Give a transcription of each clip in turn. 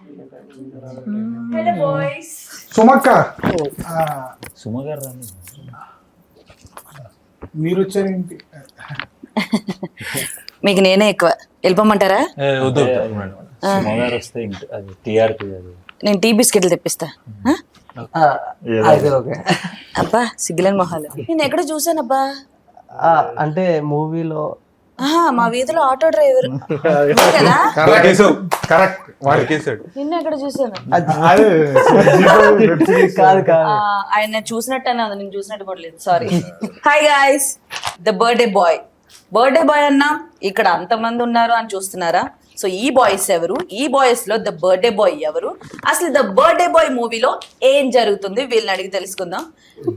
Hello boys. సుమక్క Suma గారు రాని మీరు వచ్చారేంటి? మీకు నేనే ఎక్కువ. వెళ్ళిపోమంటారా? సుమ గారు వస్తే ఇంటి అది టీఆర్పీ అది నేను టీ బిస్కెట్లు తెప్పిస్తా. అబ్బా సిగ్గులేని మొహాలు. నేను ఎక్కడ చూసానబ్బా? అంటే మూవీలో మా వీధిలో ఆటో డ్రైవర్ కదా. కరెక్ట్ వాడికేసాడు. నిన్న ఎక్కడ చూసాను? కాదు కాదు ఆయన చూసినట్టు ఉంది, నేను చూసినట్టు కూడా లేదు. Sorry. Hi guys, the birthday boy. Birthday boy అన్నా ఇక్కడ అంతమంది ఉన్నారు అని చూస్తున్నారా? సో ఈ బాయ్స్ ఎవరు? ఈ బాయ్స్ లో ద బర్త్డే బాయ్ ఎవరు? అసలు ద బర్త్డే బాయ్ మూవీలో ఏం జరుగుతుంది వీళ్ళని అడిగి తెలుసుకుందాం.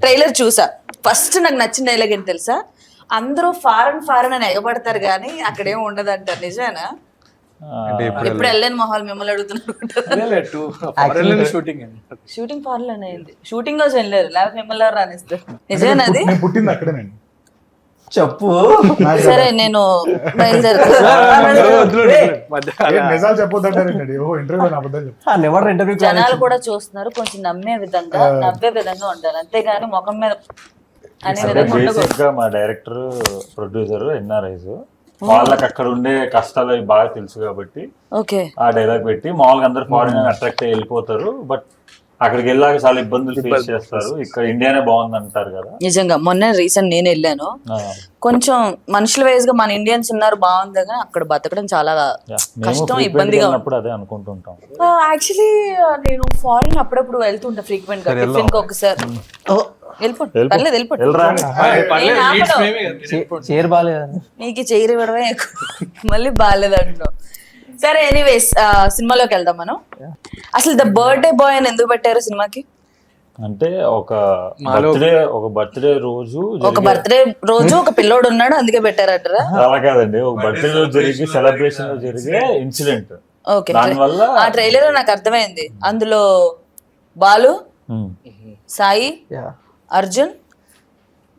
ట్రైలర్ చూసా. ఫస్ట్ నాకు నచ్చిన డైలాగ్ ఏంటి తెలుసా? అందరూ ఫారెన్ అని ఎగబడతారు కానీ అక్కడేం ఉండదు అంటారు. నిజానా? ఇప్పుడు వెళ్ళని మొహాలు మిమ్మల్ని అడుగుతున్నారు. షూటింగ్ ఫారెన్ లోనే అయింది. షూటింగ్ కోసం వెళ్ళారు, లేకపోతే మిమ్మల్ని ఎవరు రానిస్తారు? నిజమేనా అది? పుట్టింది అక్కడేనండి. చెప్పు. సరే నేను బయలుదేరుతాను. నిజాలు చెప్పొద్దంటారండి. ఇంటర్వ్యూ అబద్ధాలు చెప్పు. జనాలు కూడా చూస్తున్నారు, కొంచెం నవ్వే విధంగా ఉండాలి, అంతేగాని ముఖం మీద అనే విధంగా ఉండకూడదు. బేసిక్ గా మా డైరెక్టర్ ప్రొడ్యూసర్ ఎన్ఆర్ఐస్ వాళ్ళకి అక్కడ ఉండే కష్టాలు అవి బాగా తెలుసు కాబట్టి ఓకే ఆ డైలాగ్ పెట్టి మామూలుగా అందరు ఫారిన్ అట్రాక్ట్ అయ్యి వెళ్ళిపోతారు. బట్ అక్కడికి వెళ్ళాక చాలా ఇబ్బందులు ఫేస్ చేస్తారు. ఇక్కడ ఇండియానే బాగుంది అంటారు కదా. నిజంగా మొన్న రీసెంట్ నేను వెళ్ళాను. కొంచెం మనుషుల వైజ్ గా మన ఇండియన్స్ ఉన్నారు బాగుంది, కానీ అక్కడ బతకడం చాలా కష్టం, ఇబ్బందిగా. అదే అనుకుంటుంటాం. యాక్చువల్లీ నేను ఫారిన్ అప్పుడప్పుడు వెళ్తుంటా ఫ్రీక్వెంట్ గా. టిఫిన్ కి ఒకసారి చీర బాగాలేదండి. నీకు చైర్ ఇవ్వడమే ఎక్కువ, మళ్ళీ బాగాలేదు అంటున్నావు. సరే ఎనీవేస్ సినిమాలోకి వెళ్దాం మనం. అసలు ద బర్త్డే బాయ్ అని ఎందుకు పెట్టారు సినిమాకి? అంటే ఒక బర్త్డే రోజు ఒక పిల్లోడు ఉన్నాడు అందుకే పెట్టారటరా? అలా కాదండి, ఒక బర్త్డే రోజు జరిగి సెలబ్రేషన్ లో జరిగే ఇన్సిడెంట్. ఓకే, ఆ ట్రైలర్ నాకు అర్థమైంది. అందులో బాలు, సాయి, అర్జున్,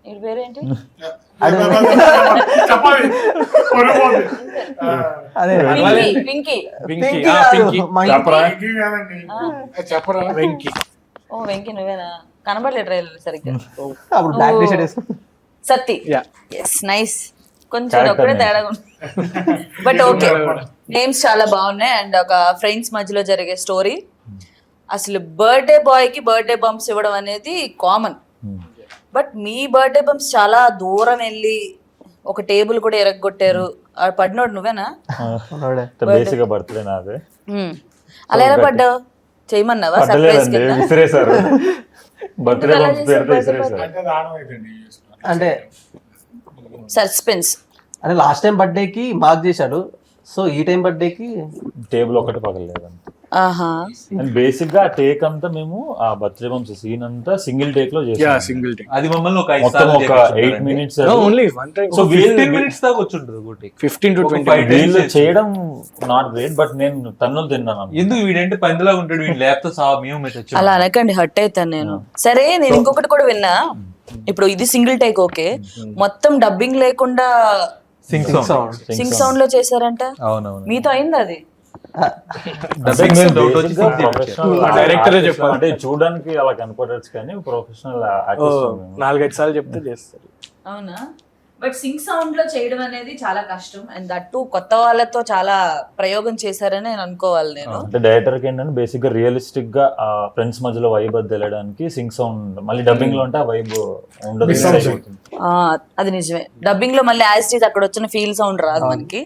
వీడి పేరేంటి? వెంకీ. ఓ వెంకీ నువ్వేనా? కనబడలే ట్రైలర్ సరిగ్గా. సత్తి. Yes nice. కొంచెం ఒక్కడే తేడా ఉంది, బట్ ఓకే. నేమ్స్ చాలా బాగున్నాయి అండ్ ఒక ఫ్రెండ్స్ మధ్యలో జరిగే స్టోరీ. అసలు బర్త్డే బాయ్ కి బర్త్డే బంప్స్ ఇవ్వడం అనేది common, but me birthday bumps చాలా దూరం వెళ్ళి ఒక టేబుల్ కూడా ఎరగొట్టారు. పడినోడు నువ్వేనా? బేసిక్ గా బర్త్డే నాదే. అలా ఎలా పడ్డావు? చేయమన్నావా? విసిరేసారు బర్త్డే బంప్స్ పేరుతో విసిరేసారు. అంటే సస్పెన్స్. అంటే లాస్ట్ టైం బర్త్డేకి మార్క్ చేశాడు, సో ఈ టైం బర్త్డేకి టేబుల్ ఒకటి పగలేదు. అండ్ బేసిక్ గా టేక్ అంతా మేము ఆ బర్త్డే బంప్స్ సీన్ అంతా సింగిల్ టేక్ లో చేసాం. Single take. అది మమ్మల్ని ఒక 8 minutes only one time. So 15 minutes దాకా వచ్చుంటది ఒకటి. 15 to 20 వీళ్ళు చేయడం నాట్ గ్రేట్, బట్ నేను తన్నులు తిన్నాను. ఎందుకు వీడంటే పందిలాగా ఉంటాడు, వీడు లేకపోతే సా మేము అలా అనకండి, హర్ట్ అవుతాను నేను. సరే నేను ఇంకొకటి కూడా విన్నా. ఇప్పుడు ఇది సింగిల్ టేక్ ఓకే, మొత్తం డబ్బింగ్ లేకుండా సింగ్ సౌండ్ లో చేశారంట. మీతో అయింది అది? అంటే చూడడానికి అలా కనపడచ్చు కానీ ప్రొఫెషనల్ 4-5 సార్లు చెప్తే చేస్తారు. అవునా? బట్ సింగ్ సౌండ్ లో చేయడం అనేది చాలా కష్టం అండ్ దట్టు కొత్త వాళ్ళతో చాలా ప్రయోగం చేశారని నేను అనుకోవాలి. నేను అంటే డైరెక్టర్ కి ఏంటంటే బేసిక్ గా రియలిస్టిక్ గా ఫ్రెండ్స్ మధ్యలో వైబ్ అది తెలియడానికి సింగ్ సౌండ్, మళ్ళీ డబ్బింగ్ లో ఉంటే ఆ వైబ్ ఉండదు. అది నిజమే, డబ్బింగ్ లో మళ్ళీ యాజ్ ఇట్ అక్కడ వచ్చిన ఫీల్ సౌండ్ రాదు మనకి.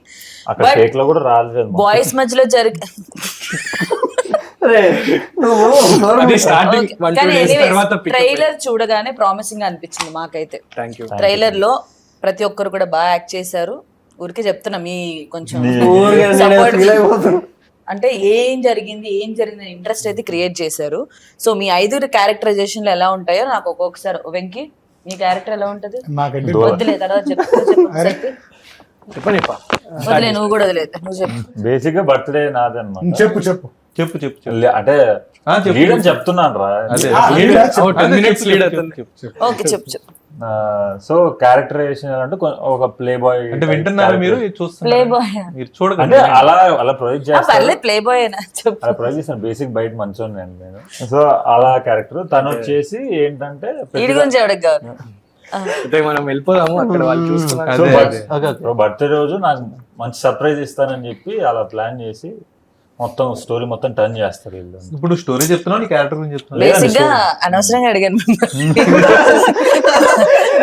అక్కడ టేక్ లో కూడా రాలేదు. బాయ్స్ మధ్యలో జరిగే ట్రైలర్ చూడగానే ప్రామిసింగ్ గా అనిపించింది మాకైతే. ట్రైలర్ లో ప్రతి ఒక్కరు కూడా బాగా యాక్ట్ చేశారు. ఊరికే చెప్తున్నా మీ కొంచెం అంటే ఏం జరిగింది ఇంట్రెస్ట్ అయితే క్రియేట్ చేశారు. సో మీ 5 క్యారెక్టరైజేషన్లు ఎలా ఉంటాయో నాకు ఒక్కొక్కసారి. వెంకీ నీ క్యారెక్టర్ ఎలా ఉంటది? వద్దులే తర్వాత వదిలే, నువ్వు కూడా వదిలేదు, నువ్వు చెప్పు. బేసిక్ గా బర్త్డే నాదే అన్నమాట. చెప్పు అంటే చెప్తున్నాను రా. ఓకే చెప్పు. సో క్యారెక్టరైజేషన్ అంటే ఒక ప్లే బాయ్ అంటే వింటున్నారు మీరు ప్లే చూస్తున్నారు బాయ్ మీరు చూడకండి అంటే అలా ప్రొజెక్ట్ చేస్తారు పర్లేదు ప్లే బాయ్ అయినా చెప్పు. అలా ప్రొజెక్ట్ చేస్తాను బేసిక్ బయట మంచోని నేను సో అలా క్యారెక్టర్ తను వచ్చేసి ఏంటంటే వీడి గురించి ఎవరికి కాదు అయితే మనం వెళ్ళిపోదాము అక్కడ వాళ్ళు చూస్తున్నారు. అదే, అదే. ఓకే ఓకే బర్త్డే రోజు నాకు మంచి సర్ప్రైజ్ ఇస్తానని చెప్పి అలా ప్లాన్ చేసి మొత్తం స్టోరీ మొత్తం టర్న్ చేస్తారు వీళ్ళు. ఇప్పుడు స్టోరీ చెప్తున్నావు నీ క్యారెక్టర్ గురించి చెప్తున్నావు బేసిక్ గా అనవసరంగా అడిగాను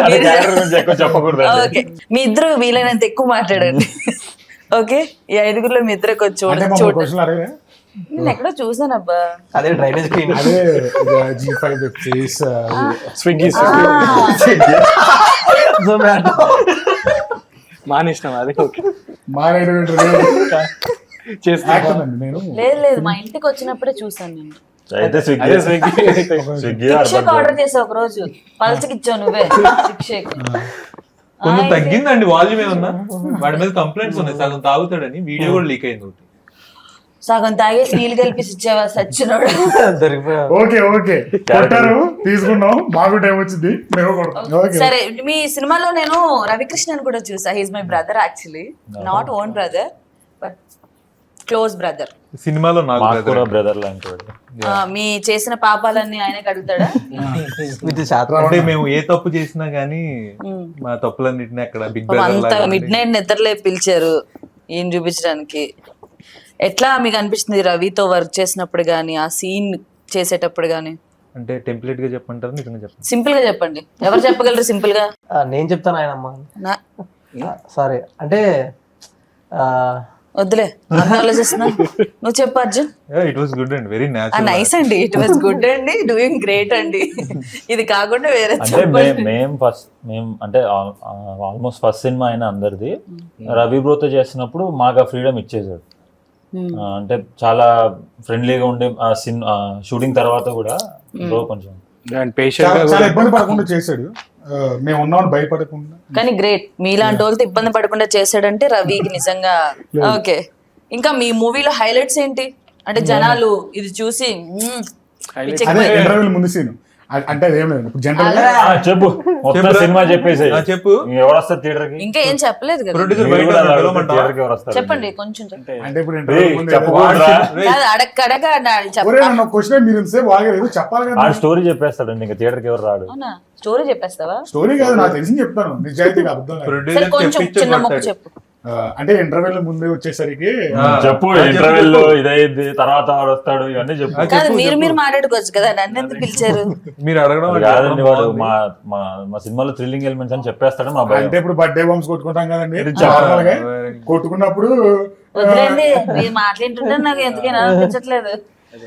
అది క్యారెక్టర్ గురించి ఎక్కువ చెప్పకూడదు ఓకే మీ ఇద్దరు వీలైనంత ఎక్కువ మాట్లాడండి ఓకే ఈ ఐదుగురులో మీ ఇద్దరు కొంచెం అంటే చూడండి మమ్మల్ని చూడండి క్వశ్చన్లు అడిగే నేను ఎక్కడో చూసాను అబ్బా అదే డ్రైనేజ్ క్లీన్ అదే G5 web series Swiggy Zomato మానేసినాం అది ఓకే చేస్తానండి నేను. లేదు లేదు మా ఇంటికి వచ్చినప్పుడే చూసాను నేను అయితే స్విగ్గీ శిక్షక్ ఆర్డర్ చేసావు ఒక రోజు పల్చకి ఇచ్చావు నువ్వే శిక్షక్ కొంచెం తగ్గిందండి వాల్యూమ్ ఏమన్నా వాడి మీద కంప్లైంట్స్ ఉన్నాయి సగం తాగుతాడని వీడియో కూడా లీక్ అయింది ఒకటి సగం తాగేసి నీళ్ళు కలిపి ఇచ్చావా సచ్చినోడు దొరికిపోయా ఓకే కొట్టారు తీసుకున్నాం మాకు టైం వచ్చింది మేము కొడతాం ఓకే సరే మీ సినిమాలో నేను రవికృష్ణన్ కూడా చూసా he's my brother actually not own brother but close brother సినిమాలో నాకు మాకు brother. కూడా బ్రదర్ లాంటి వాడు. మీ చేసిన పాపాలన్నీ ఆయనకి అడుగుతాడా విత్ శాతం అంటే మేము ఏ తప్పు చేసినా గానీ మా తప్పులన్నిటిని అక్కడ బిగ్ బ్రదర్ అంత లాగా మిడ్ నైట్ నిద్రలే పిలిచారు ఈయన చూపించడానికి ఎట్లా మీకు అనిపిస్తుంది రవితో వర్క్ చేసినప్పుడు గానీ ఆ సీన్ చేసేటప్పుడు గానీ అంటే టెంప్లెట్ గా చెప్పంటారు నిజంగా చెప్పండి సింపుల్ గా చెప్పండి ఎవరు చెప్పగలరు సింపుల్ గా నేను చెప్తాను ఆయనమ్మ నా- సారీ అంటే వద్దులే నన్ను ఆలోచిస్తున్నా నువ్వు చెప్పు Arjun it was good and very natural nice అండి ఇట్ వాస్ గుడ్ అండి డూయింగ్ గ్రేట్ అండి ఇది కాకుండా వేరే అంటే చెప్పండి మేము అంటే ఆల్మోస్ట్ ఫస్ట్ సినిమా అయినా అందరిది రవి బ్రోతో చేస్తున్నప్పుడు మాకు ఆ ఫ్రీడమ్ ఇచ్చేసాడు అంటే చాలా ఫ్రెండ్లీగా ఉండే షూటింగ్ తర్వాత కూడా బ్రో కొంచెం చాలా ఇబ్బంది పడకుండా చేశాడు మేము ఉన్నామని భయపడకుండా కానీ గ్రేట్ మీలాంటి వాళ్ళతో ఇబ్బంది పడకుండా చేశాడంటే రవికి నిజంగా ఓకే ఇంకా మీ మూవీలో హైలైట్స్ ఏంటి అంటే జనాలు ఇది చూసి అదే ఇంటర్వ్యూల ముందు సీన్ అంటే అదేం లేదు ఇప్పుడు జనరల్ గా చెప్పు మొత్తం సినిమా చెప్పేసి చెప్పు ఎవరు వస్తారు థియేటర్ కి ఇంకా ఏం చెప్పలేదు కదా ప్రొడ్యూసర్ మీరు బయట కూడా అలా పిలవమంటావా? థియేటర్ కి ఎవరు వస్తారు చెప్పండి కొంచెం చెప్పండి అంటే ఇప్పుడు ఇంటర్వ్యూ ముందు చెప్పకూడదురా కాదు అడగడగా ఒరే నన్ను క్వశ్చన్ మీరు ఇంతసేపు వాగలేదు చెప్పాలి కదా ఆ స్టోరీ చెప్పేస్తాడు ఇంకా థియేటర్ కి ఎవరు రాడు అవునా స్టోరీ చెప్పేస్తావా స్టోరీ కాదు నాకు తెలిసి చెప్తాను నిజాయితీగా అర్థం కాదు. సరే ప్రొడ్యూసర్ కొంచెం చెప్పించే చిన్న మొక్క కొడతాడు. చెప్పు అంటే ఇంటర్వ్యూల ముందే వచ్చేసరికి చెప్పు ఇంటర్వెల్ లో ఇదైంది తర్వాత వాడు వస్తాడు ఇవన్నీ చెప్పు కాదు మీరు మాట్లాడుకోవచ్చు కదా నన్ను ఎందుకు పిలిచారు మీరు అడగడం అది అంటే కాదండి వాడు బాగుంది. మా సినిమాలో థ్రిల్లింగ్ ఎలిమెంట్స్ అని చెప్పేస్తాడు మా భయం అంటే ఇప్పుడు బర్త్డే బాంబ్స్ కొట్టుకుంటాం కదండి ఇది చాలా నార్మల్ గా కొట్టుకున్నప్పుడు వదిలేండి మీరు మాట్లాడుతుంటే నాకు ఎందుకైనా అనిపించట్లేదు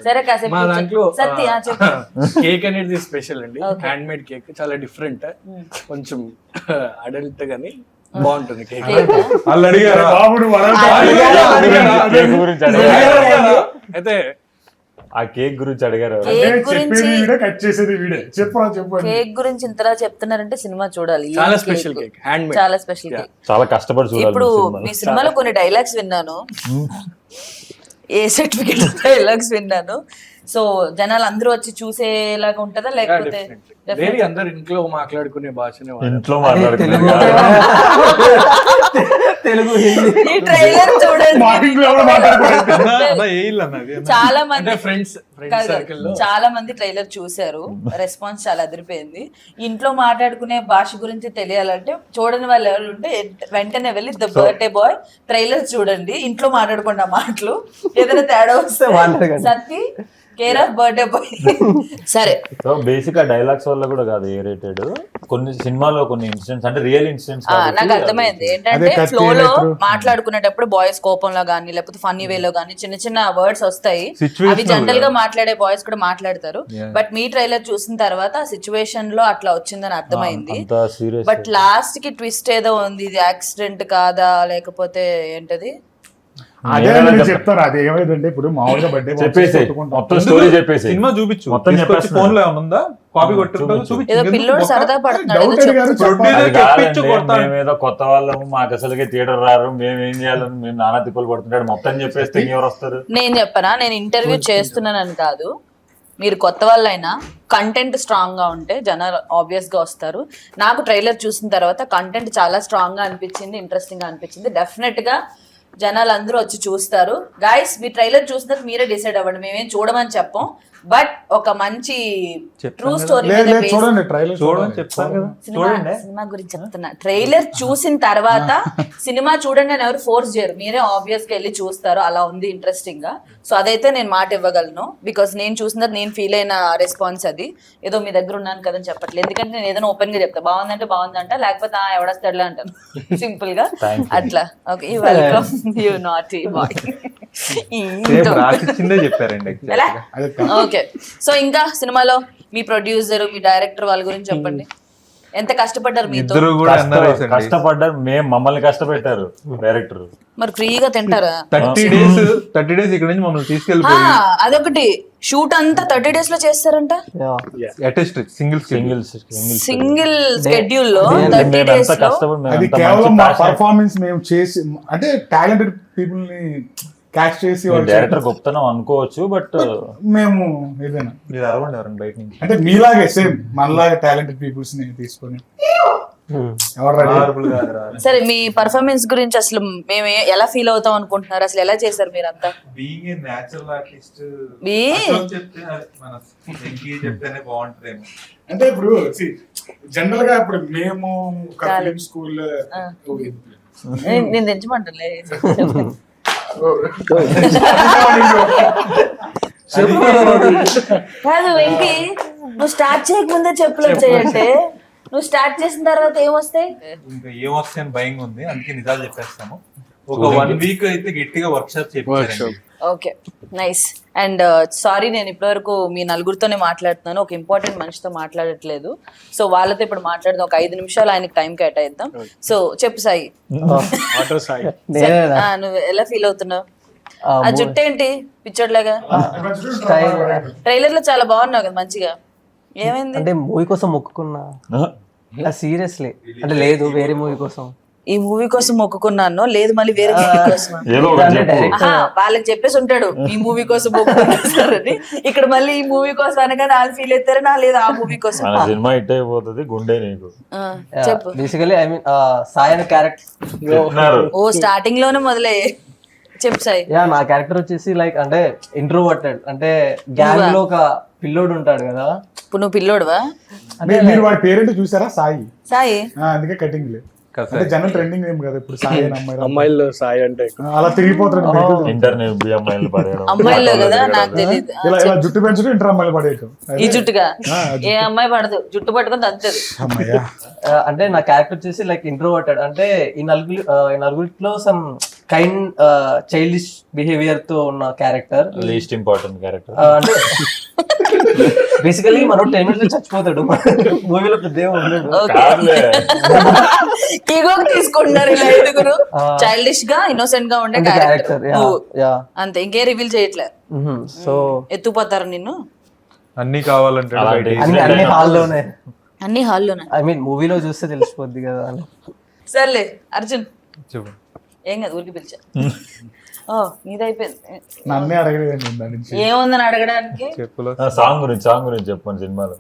సరే కాసేపు మా కూర్చో. దాంట్లో సత్య చెప్పు కేక్ అనేది స్పెషల్ అండి Okay. హ్యాండ్ మేడ్ కేక్ చాలా డిఫరెంట్ కొంచెం అడల్ట్ గానీ బాగుంటుంది కేక్ వాళ్ళు అడిగారా బాబు నువ్వు అడగ- కేక్ గురించి అడిగారు అయితే ఆ కేక్ గురించి అడిగారు అంటే కేక్ గురించి చెప్పేది వీడే కట్ చేసేది వీడే చెప్పరా చెప్పండి కేక్ గురించి ఇంతలా చెప్తున్నారంటే సినిమా చూడాలి ఏం చాలా cake? Special cake hand made చాలా స్పెషల్ కేక్ చాలా కష్టపడి చూడాలి ఇప్పుడు ఈ సినిమా. మీ సినిమాలో కొన్ని డైలాగ్స్ విన్నాను ఏ సర్టిఫికేట్ డైలాగ్స్ విన్నాను సో జనాలు అందరూ వచ్చి చూసేలాగా ఉంటుందా లేకపోతే డైలీ అందరు ఇంట్లో మాట్లాడుకునే భాషనే వాడతారు. ఇంట్లో మాట్లాడుతున్నాం తెలుగు హిందీ ఈ ట్రైలర్ చూడండి మా ఇంట్లో ఎవరో మాట్లాడుకోలేదు. అలా ఏ ఇల్లు అన్నది చాలా మంది అంటే ఫ్రెండ్స్ కాదు, సర్కిల్ లో చాలా మంది ట్రైలర్ చూశారు రెస్పాన్స్ చాలా అదిరిపోయింది ఇంట్లో మాట్లాడుకునే భాష గురించి తెలియాలంటే చూడని వాళ్ళు ఎవరు ఉంటే వెంటనే వెళ్ళి ద బర్త్డే బాయ్ ట్రైలర్ చూడండి ఇంట్లో మాట్లాడుకున్న మాటలు ఏదైనా తేడా వస్తే మాట్లాడకండి. Satti care of birthday boy సరే సో బేసిక్ ఆ డైలాగ్స్ వల్ల కూడా కాదు ఏ రేటెడ్ కొన్ని సినిమాలో కొన్ని ఇన్సిడెంట్స్ అంటే రియల్ ఇన్సిడెంట్స్ నాకు అర్థమైంది ఏంటంటే అదే కత్తి ఫ్లో లో ఎలక్ట్రో. మాట్లాడుకునేటప్పుడు బాయ్స్ కోపంలో గానీ లేకపోతే ఫన్నీ వేలో గానీ చిన్న చిన్న వర్డ్స్ వస్తాయి Situational అవి జనరల్ గా మాట్లాడే బాయ్స్ కూడా మాట్లాడతారు Yeah. బట్ మీ ట్రైలర్ చూసిన తర్వాత ఆ సిచ్యువేషన్ లో అట్లా వచ్చిందని అర్థమైంది అంత సీరియస్ బట్ లాస్ట్ కి ట్విస్ట్ ఏదో ఉంది ఇది యాక్సిడెంట్ కాదా లేకపోతే ఏంటది అదే నేను చెప్తాను అది ఏమైందంటే ఇప్పుడు మామూలుగా బర్త్డే చెప్పేసి మొత్తం స్టోరీ చెప్పేసి సినిమా చూపించు మొత్తం తీసుకొచ్చి చెప్పేస్తున్నా. ఫోన్ లో ఏమైనా ఉందా కాపీ కొట్టింటారు చూపించు ఏదో ఎందుకు పిల్లోడు బొక్క? సరదా పడుతున్నాడు డౌట్ ఏదో గారు చెప్పు. చెప్పాలి. అది తెప్పించు కాదండి, కొడతాను. మేమేదో కొత్త వాళ్ళము మాకు అసలుకే థియేటర్ రారు మేము ఏం చేయాలని మేము నానా తిప్పలు పడుతుంటాడు మొత్తం చెప్పేస్తే ఎవరు వస్తారు నేను చెప్పనా నేను ఇంటర్వ్యూ చేస్తున్నానని కాదు మీరు కొత్త వాళ్ళైనా కంటెంట్ స్ట్రాంగ్ గా ఉంటే జనాలు ఆబ్వియస్ గా వస్తారు. నాకు ట్రైలర్ చూసిన తర్వాత కంటెంట్ చాలా స్ట్రాంగ్ గా అనిపించింది, ఇంట్రెస్టింగ్ గా అనిపించింది. డెఫినెట్ గా జనాలు అందరూ వచ్చి చూస్తారు. గైస్ మీ ట్రైలర్ చూసిన తర్వాత మీరే డిసైడ్ అవ్వండి, మేమేం చూడమని చెప్పం. బట్ ఒక మంచి ట్రూ స్టోరీ లేదు లేదు చూడండి ట్రైలర్ చూడమని చెప్తాను కదా. సినిమా గురించి చెప్తున్నా. ట్రైలర్ చూసిన తర్వాత సినిమా చూడండి అని ఎవరు ఫోర్స్ చేయరు, మీరే ఆబ్వియస్ గా వెళ్ళి చూస్తారు. అలా ఉంది ఇంట్రెస్టింగ్ గా. సో అదైతే నేను మాట ఇవ్వగలను, బికాస్ నేను చూసిన నేను ఫీల్ అయిన రెస్పాన్స్ అది. ఏదో మీ దగ్గర ఉన్నాను కదని చెప్పట్లేదు, ఎందుకంటే నేను ఏదైనా ఓపెన్ గా చెప్తా, బాగుందంటే బాగుందంట, లేకపోతే ఎవడొస్తాడులే అంటాను సింపుల్ గా అట్లా. Okay, you welcome you not boy. రాసిచ్చిందే చెప్పారండి actually. ఓకే, సో ఇంకా సినిమాలో మీ ప్రొడ్యూసర్ మీ డైరెక్టర్ వాళ్ళ గురించి చెప్పండి. ఎంత కష్టపడ్డారు మీతో? ఇద్దరు కూడా NRIs అండి. కష్టపడ్డారు, మమ్మల్ని కష్టపెట్టారు డైరెక్టర్. మరి ఫ్రీగా తింటారా? 30 days ఇక్కడ నుంచి మమ్మల్ని ఆ, తీసుకెళ్ళిపోయి అదొకటి. షూట్ అంతా 30 days లో చేస్తారంట, అటెస్ట్ సింగిల్ సింగిల్ షెడ్యూల్ లో 30 days లో. అది కేవలం మా పర్ఫార్మెన్స్ మేము చేసి అంటే టాలెంటెడ్ పీపుల్ ని క్యాచ్ చేసి డైరెక్టర్ గొప్పతనం అనుకోవచ్చు, బట్ మేము ఏదైనా మీరు అరవండి ఎవరండి బయట నుంచి. అంటే మీలాగే సేమ్ మనలాగే టాలెంటెడ్ పీపుల్స్ ని తీసుకొని ఎవరు రెడీ Horrible కాదురా. సరే, మీ పర్ఫార్మెన్స్ గురించి అసలు మేము ఎలా ఫీల్ అవుతాం అనుకుంటున్నారు? అసలు ఎలా చేశారు మీరంతా? Being a natural artist, Be- అసలు చెప్తే మన వెంకీ చెప్తేనే బాగుంటుందేమో. అంటే ఇప్పుడు జనరల్ గా ఇప్పుడు మేము ఒక చాలు. ఫిలిం స్కూల్ నేను తెచ్చమంటలే. కాదు వెంకీ, నువ్వు స్టార్ట్ చేయకముందే చెప్పులు చేయంటే నువ్వు స్టార్ట్ చేసిన తర్వాత ఏమొస్తాయి? ఇంకా ఏమొస్తాయని భయంగా ఉంది, అందుకే నిజాలు చెప్పేస్తాము. ఒక 1 week అయితే గట్టిగా వర్క్షాప్ చేయించారండి. Okay, nice. అండ్ సారీ, నేను ఇప్పటివరకు మీ నలుగురితోనే మాట్లాడుతున్నాను, ఒక ఇంపార్టెంట్ మనిషితో మాట్లాడట్లేదు. సో వాళ్ళతో ఇప్పుడు మాట్లాడదాం, ఒక 5 నిమిషాలు ఆయనకి టైం కేటాయిద్దాం. సో చెప్పు సాయి, నువ్వు ఎలా ఫీల్ అవుతున్నావు? ఆ జుట్టు ఏంటి పిచ్చోడ్లాగా? ట్రైలర్ లో చాలా బాగున్నావు కదా, మంచిగా. ఏమైంది? అంటే మూవీ కోసం మొక్కుకున్నా సీరియస్లీ, అంటే లేదు వేరే మూవీ కోసం. ఈ మూవీ కోసం మొక్కుకున్నాను, లేదు మళ్ళీ వేరే మూవీ కోసం. ఏదో ఒకటి చెప్పు. వాళ్ళకి చెప్పేసి ఉంటాడు ఈ మూవీ కోసం మొక్కుకున్నారని. ఇక్కడ మళ్ళీ ఈ మూవీ కోసం అనగానే వాళ్ళు ఫీల్ అవుతారని, లేదు ఆ మూవీ కోసం. మన సినిమా హిట్ అయిపోతుంది, గుండె నీకు. చెప్పు. బేసికలీ ఐ మీన్ సాయి అనే క్యారెక్టర్. ఓ స్టార్టింగ్ లోనే మొదలయ్యే. చెప్పు సాయి. నా క్యారెక్టర్ వచ్చేసి లైక్ అంటే ఇంట్రోవర్టెడ్, అంటే గ్యాంగ్ లో ఒక పిల్లోడు ఉంటాడు కదా. ఇప్పుడు నువ్వు పిల్లోడువా? మీరు వాడి పేరెంట్ చూసారా? సాయి. సాయి అందుకే కటింగ్ లేదు. అంటే జనరల్ ట్రెండింగ్ ఏం కదా ఇప్పుడు సాయి అని అమ్మాయి అమ్మాయిల్లో సాయి అంటే అలా తిరిగిపోతారు. ఇంటర్నెట్ అమ్మాయిలు పడేయడం, అమ్మాయిలో కదా, నాకు తెలియదు. ఇలా ఇలా జుట్టు పెంచడం ఇంటర్ అమ్మాయిలు పడేయటం. ఈ జుట్టుగా ఏ అమ్మాయి పడదు, జుట్టు పట్టుకొని తంతది. అమ్మాయ్యా అంటే నా క్యారెక్టర్ వచ్చేసి లైక్ ఇంట్రోవర్టెడ్, అంటే ఈ నలుగురిలో సమ్ కైండ్ చైల్డిష్ బిహేవియర్ తో ఉన్న క్యారెక్టర్. Least important character. అంటే బేసికలీ మనం 10 minutes లో చచ్చిపోతాడు మూవీలో, పెద్ద ఉండడు. ఈగో తీసుకుంటున్నారు ఇలా ఐదుగురు. చైల్డిష్ గా ఇన్నోసెంట్ గా ఉండే క్యారెక్టర్ అంతే, ఇంకే రివీల్ చేయట్లే. సో ఎత్తుపోతారు నిన్ను. అన్ని కావాలంటే అన్ని హాల్లోనే, అన్ని హాల్లోనే. ఐ మీన్ మూవీలో చూస్తే తెలిసిపోద్ది కదా అని. సర్లే అర్జున్, చెప్పు. ఏం కాదు, ఊరికి పిలిచా. ఓ నీదైపోయింది. నన్నే అడగలేదండి దాని నుంచి. ఏముందని అడగడానికి? చెప్పులో సాంగ్ గురించి చెప్పండి సినిమాలో.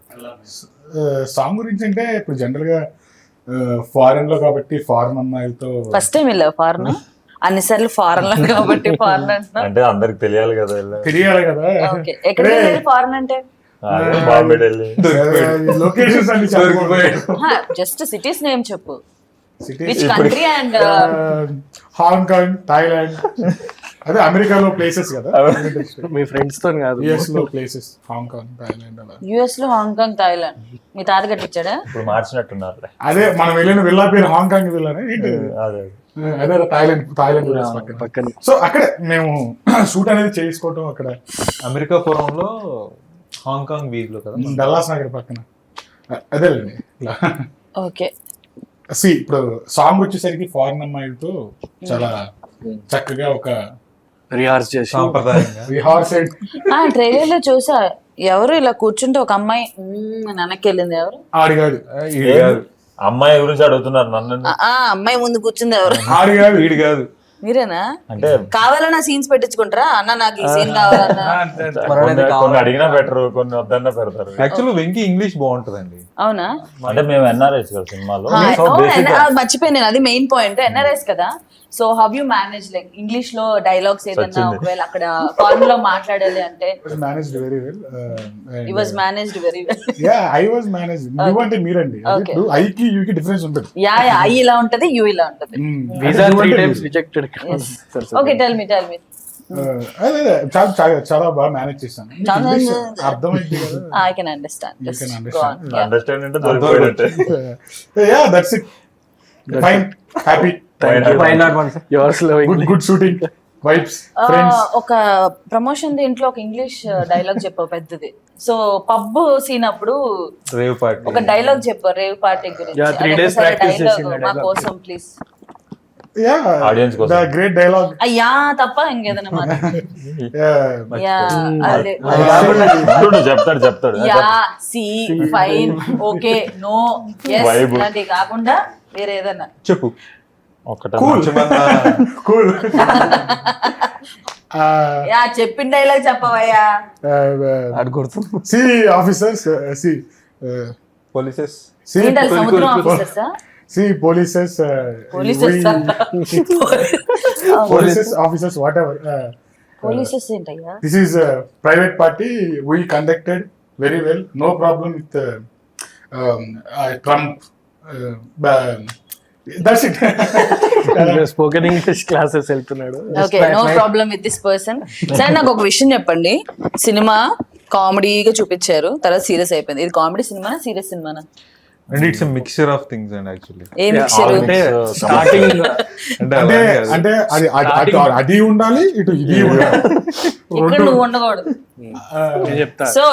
సాంగ్ గురించి అంటే ఇప్పుడు జనరల్ గా ఫారెన్ లో కాబట్టి ఫారెన్ అమ్మాయిలతో ఫస్ట్ టైం వెళ్ళావు ఫారెన్? అన్నిసార్లు ఫారెన్ లో కాబట్టి ఫారెన్ అంటున్నా. అంటే అందరికి తెలియాలి కదా. తెలియాలి కదా. ఓకే, ఎక్కడ వెళ్ళేది ఫారెన్ అంటే? బాంబే, ఢిల్లీ. లొకేషన్స్ అన్ని జస్ట్ సిటీస్ నేమ్ చెప్పు. City which country and Hong Kong, Thailand, అదే అమెరికాలో ప్లేసెస్ కదా. మీ ఫ్రెండ్స్ తో కాదు, యుఎస్ లో ప్లేసెస్, హాంకాంగ్, థాయిలాండ్ అలా. యుఎస్ లో హాంకాంగ్, థాయిలాండ్. మీ తాత కట్టించాడా? ఇప్పుడు మార్చినట్టున్నారు. అదే మనం వెళ్ళిన విల్లా పేరు హాంకాంగ్ విల్లానే. అదే అదే థాయిలాండ్ పక్కన. సో అక్కడే మేము షూట్ అనేది చేసుకోవటం అక్కడ అమెరికాపురంలో, హాంకాంగ్ బీచ్ లో కదా, డల్లాస్ నగర్ పక్కన. అదేలేండి. ఓకే. ఇప్పుడు సాంగ్ వచ్చేసరికి ఫారెన్ అమ్మాయిలతో చాలా చక్కగా ఒక రిహార్స్ చేసి సాంప్రదాయంగా రిహార్సెడ్. ట్రైలర్ లో చూసా, ఎవరు ఇలా కూర్చుంటే ఒక అమ్మాయి వెనక్కి వెళ్ళింది. ఎవరు? ఆడి కాదు, అమ్మాయి గురించి అడుగుతున్నారు నన్ను. అమ్మాయి ముందు కూర్చుంది ఎవరు? ఆడి కాదు, వీడు కాదు. మీరేనా అంటే కావాలన్నా సీన్స్ పెట్టించుకుంటారా అన్న నాకు ఈ సీన్ కావాలన్నా కొన్ని అడిగినా పెట్టరు, కొన్ని వద్దన్నా పెడతారు. యాక్చువల్లీ వెంకీ ఇంగ్లీష్ బాగుంటదండి. అవునా అంటే మేము ఎన్ఆర్ఐస్ కదా సినిమాలో, సో Oh, బేసిక్ మర్చిపోయాను నేను, అది మెయిన్ పాయింట్. ఎన్ఆర్ఎస్ కదా, so how you manage like English లో డైలాగ్స్ ఏదన్నా ఒకవేళ అక్కడ ఫారెన్ లో మాట్లాడాలి అంటే? Managed very well. It was managed very well. Yeah, I was manage. నువ్వు అంటే మీరండి. Okay. ఇప్పుడు ఐకి యూకి డిఫరెన్స్ ఉంటుంది. యా ఐ ఇలా ఉంటది, యూ ఇలా ఉంటది. Visa 3 times rejected. Okay, tell me అదే చాలా చాలా బాగా మేనేజ్ చేశాను. చాలా అర్థమైంది కదా. I can understand. You can understand. Understand అంటే దొరికిపోయినట్టే. Yeah, that's it. Fine, happy, yours loving. Good shooting, vibes, friends. ఒక ప్రమోషన్ దీంట్లో ఒక ఇంగ్లీష్ డైలాగ్ చెప్పావు పెద్దది. సో పబ్ సీన్ అప్పుడు రేవ్ పార్టీ ఒక డైలాగ్ చెప్పావు రేవ్ పార్టీ గురించి. Yeah, 3 days అదొకసారి practice dialogue చేసిండు మా dialogue. కోసం ప్లీజ్. యా, Audience కోసం. The great dialogue. అయ్యా తప్ప ఇంకేదైనా మాట. యా అదే చెప్తాడు. Yeah see fine okay no yes Vibe. ఇలాంటివి కాకుండా వేరే ఏదైనా చెప్పు. ఒక్కటే కూల్. యా చెప్పిన డైలాగ్ చెప్పవయ్యా. Sea officers, sea polices. ఏంటది సముద్రం ఆఫీసర్సా? Sea polices, polices officers, whatever. Polices ఏంటయ్యా? This is a private party. We conducted very well. No problem with Trump. That's it. Spoken English classes వెళ్తున్నాడు. Okay, no problem with this person. సరే నాకు ఒక విషయం చెప్పండి. Cinema కామెడీగా చూపించారు, తర్వాత సీరియస్ అయిపోయింది. ఇది కామెడీ సినిమానా సీరియస్ సినిమానా? And it's mixture of things and actually a mixture? అంటే స్టార్టింగ్ అంటే అంటే అలాగే అది. అంటే అది ఉండాలి, ఇటు ఇది ఉండాలి. ఇక్కడ నువ్వు ఉండకూడదు. నేను చెప్తా. సో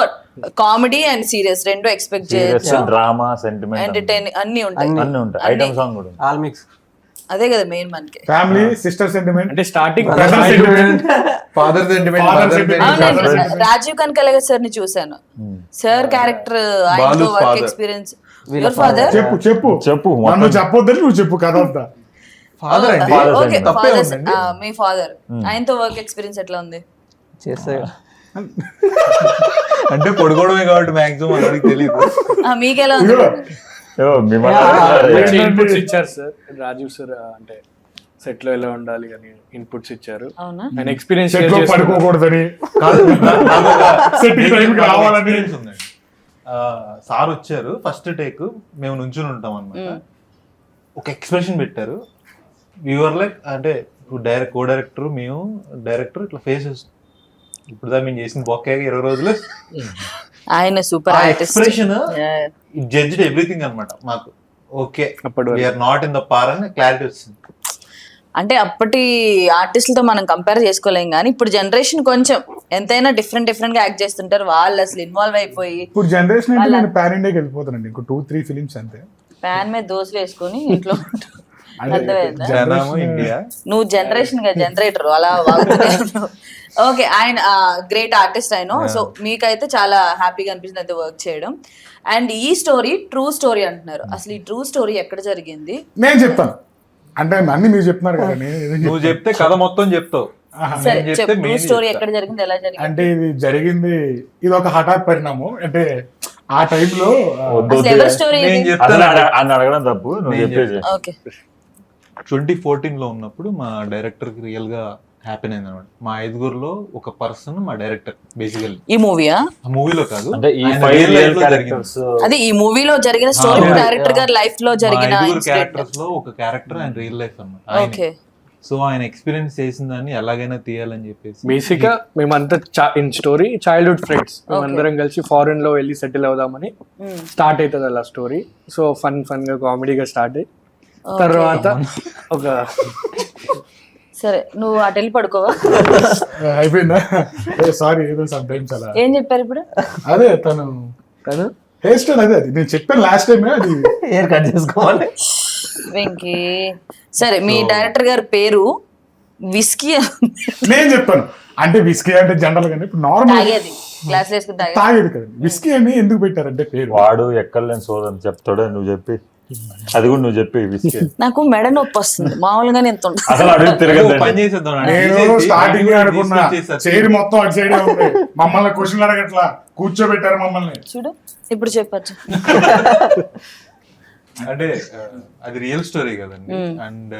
కామెడీ అండ్ సీరియస్ రెండు ఎక్స్పెక్ట్ చేయొచ్చు. డ్రామా, సెంటిమెంట్ ఎంటర్టైన్ అన్ని ఉంటాయి. అన్ని ఉంటాయి. ఐటమ్ సాంగ్ కూడా ఉంది. All mix. అదే కదా మెయిన్ మనకి. ఫ్యామిలీ, సిస్టర్ సెంటిమెంట్, అంటే starting brother sentiment, father sentiment. అవునండి, రాజీవ్ కనకలగ సార్ ని చూసాను. సార్ క్యారెక్టర్ ఆయనతో బాలు's work father. Experience. Your father? చెప్పు నన్ను చెప్పొద్దని నువ్వు చెప్పు కథ అంతా. ఫాదర్ అండి. ఓకే, తప్పే ఫాదర్ ఉందండి. మీ ఫాదర్ ఆయనతో వర్క్ ఎక్స్పీరియన్స్ ఎట్లా ఉంది? చేస్తే అంటే పొడుకోవడమే కాబట్టి మాక్సిమం అందరికి తెలియదు. మీకెలా ఉంది? ఇన్పుట్స్ ఇచ్చారు సార్ రాజీవ్ సార్. అంటే సెట్ లో ఎలా ఉండాలి అని ఇన్పుట్స్ ఇచ్చారు. అవునా? ఆయన ఎక్స్పీరియన్స్ చెట్లో పడుకోకూడదని, కాదు, నాకు ఒక Set time కి రావాలని. experience ఉందండి. సార్ వచ్చారు ఫస్ట్ టేక్, మేము నుంచుని ఉంటాం అన్నమాట. ఒక ఎక్స్ప్రెషన్ పెట్టారు. వ్యూవర్ లైక్ అంటే కో డైరెక్టర్, మేము డైరెక్టర్ ఇట్లా ఫేసెస్ ఇప్పుడు దా మేము చేసిన బొక్క 20 రోజులు ఆయన super artist. Expression judged everything అన్నమాట మాకు. Okay, we are not in the par అని క్లారిటీ వచ్చింది. అంటే అప్పటి ఆర్టిస్టులతో మనం కంపేర్ చేసుకోలేం, కానీ ఇప్పుడు జనరేషన్ కొంచెం ఎంతైనా డిఫరెంట్ గా యాక్ట్ చేస్తుంటారు. వాళ్ళు అసలు ఇన్వాల్వ్ అయిపోయి ఇప్పుడు జనరేషన్ అంటే నేను పాన్ ఇండియాకి వెళ్ళిపోతానండి. ఇంకో 2-3 ఫిలిమ్స్ అంతే. ప్యాన్ మీద దోశలు వేసుకొని ఇంట్లో అర్థమైందా? జనము ఇండియా. నువ్వు జనరేషన్ గా జనరేటర్ అలా ఓకే, ఆయన గ్రేట్ ఆర్టిస్ట్ ఆయన. సో మీకైతే చాలా హ్యాపీగా అనిపించింది అయితే వర్క్ చేయడం. అండ్ ఈ స్టోరీ ట్రూ స్టోరీ అంటున్నారు. అసలు ఈ ట్రూ స్టోరీ ఎక్కడ జరిగింది? నేను చెప్తాను. అంటే అన్ని మీరు చెప్తున్నారు కదా, నేను ఏదో నువ్వు చెప్తే కథ మొత్తం చెప్తావు. సరే నేను చెప్తే ట్రూ main స్టోరీ చెప్తా. ఎక్కడ జరిగింది, ఎలా జరిగింది? అంటే ఇది ఒక హఠాత్ పరిణామం. అంటే ఆ టైంలో అసలు ఎవరి స్టోరీ నేను ఇది? చెప్తాను. అని అడగడం తప్పు, నువ్వు చెప్పేసి. ఓకే, 2014 లో ఉన్నప్పుడు మా డైరెక్టర్ కి రియల్ గా హ్యాపీన్ అయింది అనమాట. మా 5గురిలో ఒక పర్సన్ మా డైరెక్టర్ బేసికల్లీ. ఈ మూవీయా? ఆ మూవీలో కాదు, అంటే ఈ ఆయన 5 real life రియల్ లో క్యారెక్టర్స్ అది ఈ మూవీలో జరిగిన స్టోరీ, డైరెక్టర్ గారి లైఫ్ లో జరిగిన ఇన్సిడెంట్. క్యారెక్టర్స్ లో ఒక క్యారెక్టర్ ఆయన రియల్ లైఫ్ అన్నమాట. ఓకే, సో ఆయన ఎక్స్పీరియన్స్ చేసిన దాన్ని ఎలాగైనా తీయాలని చెప్పేసి బేసిక్ గా మేమంతా ఇన్ స్టోరీ చైల్డ్హుడ్ ఫ్రెండ్స్ మేమందరం కలిసి ఫారెన్ లో వెళ్ళి సెటిల్ అవుదామని స్టార్ట్ అవుతుంది అలా స్టోరీ. సో ఫన్ గా కామెడీగా స్టార్ట్ అయ్యి తర్వాత ఒక సరే నువ్వు అటు వెళ్ళి పడుకోవా? అయిపోయిందా? సారీ, ఏదో సమ్ టైమ్స్ అలా. ఏం చెప్పారు ఇప్పుడు? అదే తను హెయిర్ స్టైల్ అదే, అది నేను చెప్పాను లాస్ట్ టైం. అది హెయిర్ కట్ చేసుకోవాలి. వెంకీ, సరే మీ డైరెక్టర్ గారి పేరు విస్కీ నేను చెప్పాను. అంటే విస్కీ అంటే జనరల్ గా ఇప్పుడు నార్మల్ తాగేది, గ్లాస్ వేసుకుని తాగేది. తాగేది కదా. విస్కీ అని ఎందుకు పెట్టారంటే పేరు? వాడు ఎక్కడలేని సోదని చెప్తాడు, నువ్వు చెప్పి అది కూడా నువ్వు చెప్పే విసికే. నాకు మెడ నొప్పి వస్తుంది మామూలుగానే ఎంత ఉంటుంది. అసలు అడుగు తిరగదు. పని చేసేద్దాం నేను స్టార్టింగ్ అనుకున్నా చైర్ మొత్తం అటు సైడ్ ఉంది, మమ్మల్ని క్వశ్చన్ అడగట్లా, కూర్చోబెట్టారు మమ్మల్ని. చూడు ఇప్పుడు చెప్పచ్చు. అంటే అది రియల్ స్టోరీ కదండి. అండ్